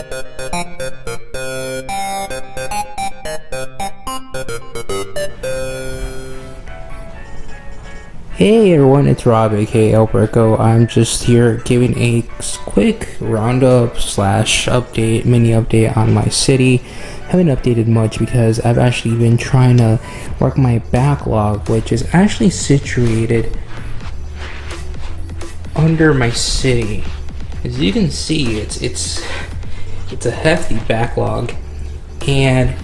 Hey everyone, it's Rob aka Alberto. I'm just here giving a quick roundup slash update, mini update on my city. Haven't updated much because I've actually been trying to work my backlog, which is actually situated under my city. As you can see, it's a hefty backlog, and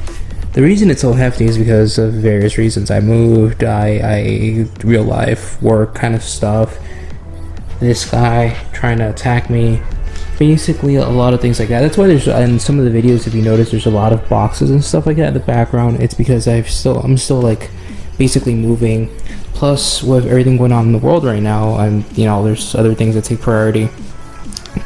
the reason it's so hefty is because of various reasons. I moved, I real life work kind of stuff. This guy trying to attack me. Basically, a lot of things like that. That's why there's, in some of the videos, if you notice, there's a lot of boxes and stuff like that in the background. It's because I'm still like basically moving. Plus, with everything going on in the world right now, there's other things that take priority.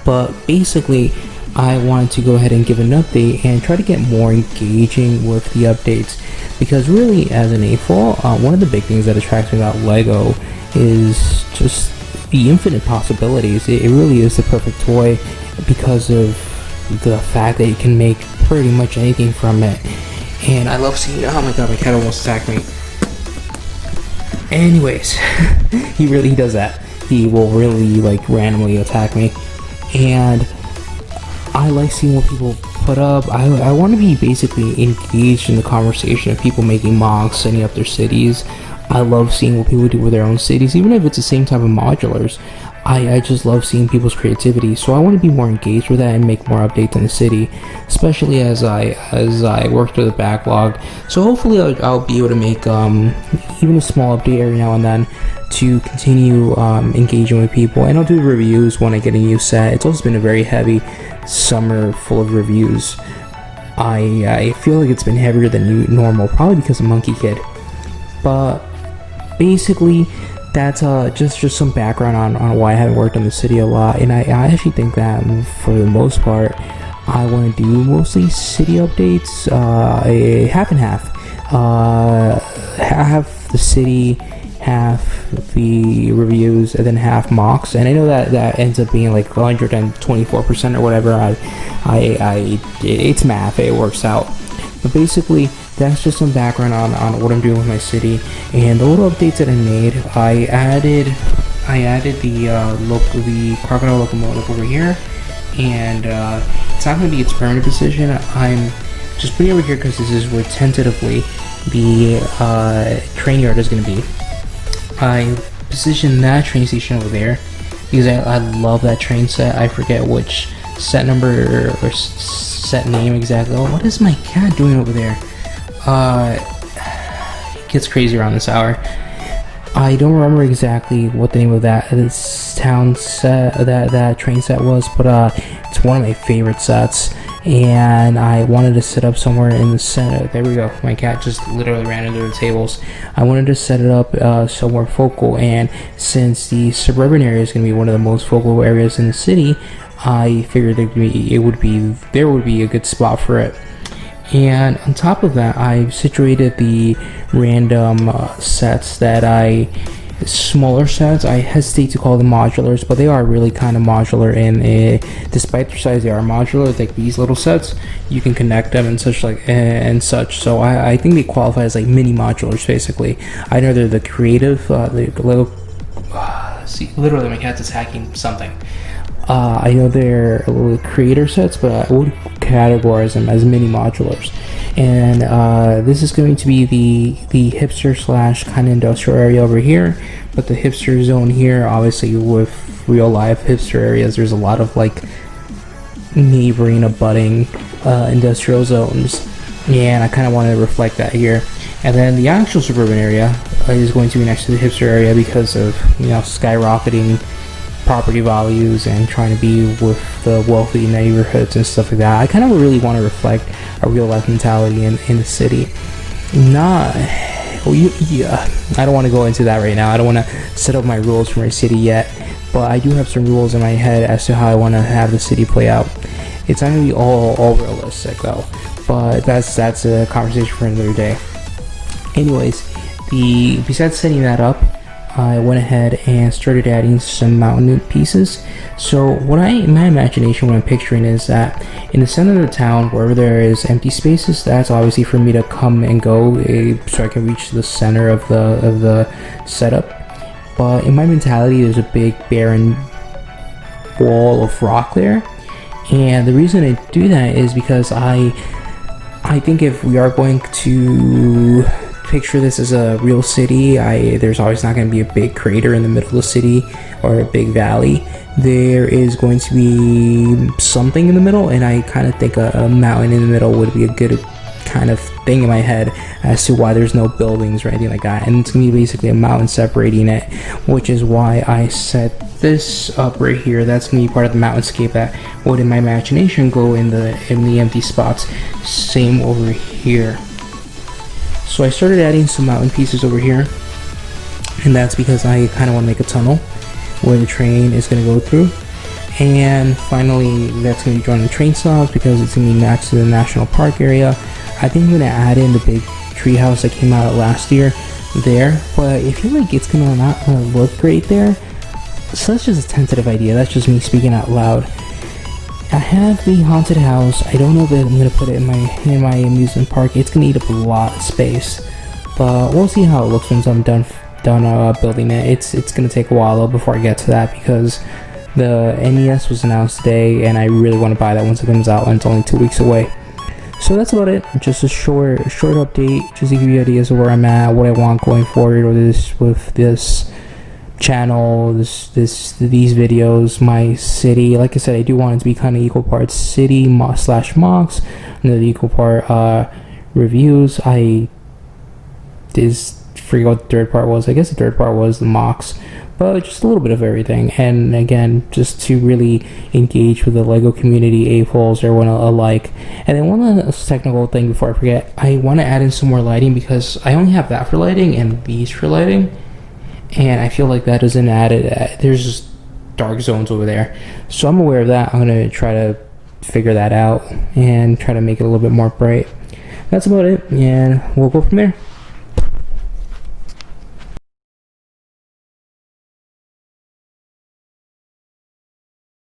But basically, I wanted to go ahead and give an update and try to get more engaging with the updates, because really, as an AFOL, one of the big things that attracts me about LEGO is just the infinite possibilities. It really is the perfect toy because of the fact that you can make pretty much anything from it. And I love seeing, oh my god, my cat almost attacked me. Anyways, he does that. He will really like randomly attack me, and I like seeing what people put up. I want to be basically engaged in the conversation of people making mocks, setting up their cities. I love seeing what people do with their own cities, even if it's the same type of modulars. I just love seeing people's creativity, so I want to be more engaged with that and make more updates on the city, especially as I work through the backlog. So hopefully I'll be able to make even a small update every now and then to continue engaging with people, and I'll do reviews when I get a new set. It's also been a very heavy summer full of reviews. I feel like it's been heavier than normal, probably because of Monkey Kid. But basically, that's just some background on why I haven't worked on the city a lot. And I actually think that for the most part, I want to do mostly city updates, a half and half. Half the city, half the reviews, and then half mocks. And I know that ends up being like 124% or whatever. It's math, it works out. But basically, that's just some background on what I'm doing with my city and the little updates that I made. I added the crocodile locomotive over here, and it's not going to be its permanent position. I'm just putting it over here because this is where tentatively the train yard is going to be. I positioned that train station over there because I love that train set. I forget which set number or set name exactly. Oh, what is my cat doing over there? It gets crazy around this hour. I don't remember exactly what the name of that town set, that train set was, but it's one of my favorite sets, and I wanted to set up somewhere in the center. There we go. My cat just literally ran into the tables. I wanted to set it up somewhere focal, and since the suburban area is going to be one of the most focal areas in the city, I figured there would be a good spot for it. And on top of that, I situated the random sets smaller sets. I hesitate to call them modulars, but they are really kind of modular, and despite their size, they are modular. Like these little sets, you can connect them and such. So I think they qualify as like mini modulars, basically. I know they're the creative, see, literally my cat's attacking something. I know they're little creator sets, but I would categorize them as mini modulars. And this is going to be the hipster slash kind of industrial area over here. But the hipster zone here, obviously with real life hipster areas, there's a lot of like neighboring, abutting industrial zones. And I kind of want to reflect that here. And then the actual suburban area is going to be next to the hipster area because of skyrocketing property values and trying to be with the wealthy neighborhoods and stuff like that. I kind of really want to reflect a real life mentality in the city. I don't want to go into that right now. I don't want to set up my rules for my city yet, but I do have some rules in my head as to how I want to have the city play out. It's not going to be all realistic though, but that's a conversation for another day. Anyways, besides setting that up, I went ahead and started adding some mountain pieces. So in my imagination, what I'm picturing is that in the center of the town, wherever there is empty spaces, that's obviously for me to come and go, so I can reach the center of the setup. But in my mentality, there's a big barren wall of rock there, and the reason I do that is because I think if we are going to picture this as a real city, there's always not going to be a big crater in the middle of the city or a big valley. There is going to be something in the middle, and I kind of think a mountain in the middle would be a good kind of thing in my head as to why there's no buildings or anything like that. And it's going to be basically a mountain separating it, which is why I set this up right here. That's going to be part of the mountainscape that would in my imagination go in the empty spots. Same over here. So I started adding some mountain pieces over here, and that's because I kind of want to make a tunnel where the train is going to go through. And finally, that's going to be joining the train stops because it's going to be next to the national park area. I think I'm going to add in the big treehouse that came out last year there, but I feel like it's going to not look great there. So that's just a tentative idea. That's just me speaking out loud. I have the haunted house. I don't know that I'm gonna put it in my amusement park. It's gonna eat up a lot of space, but we'll see how it looks once I'm done building it. It's gonna take a while though before I get to that because the NES was announced today, and I really want to buy that once it comes out, and it's only 2 weeks away. So that's about it. Just a short update, just to give you ideas of where I'm at, what I want going forward with this channel, these videos, my city. Like I said, I do want it to be kind of equal parts city slash mocks, and the equal part reviews. I forget what the third part was. I guess the third part was the mocks, but just a little bit of everything. And again, just to really engage with the LEGO community, AFOLs, everyone alike. And then one last technical thing before I forget, I want to add in some more lighting because I only have that for lighting and these for lighting. And I feel like that doesn't add it. There's just dark zones over there. So I'm aware of that. I'm going to try to figure that out and try to make it a little bit more bright. That's about it. And we'll go from there.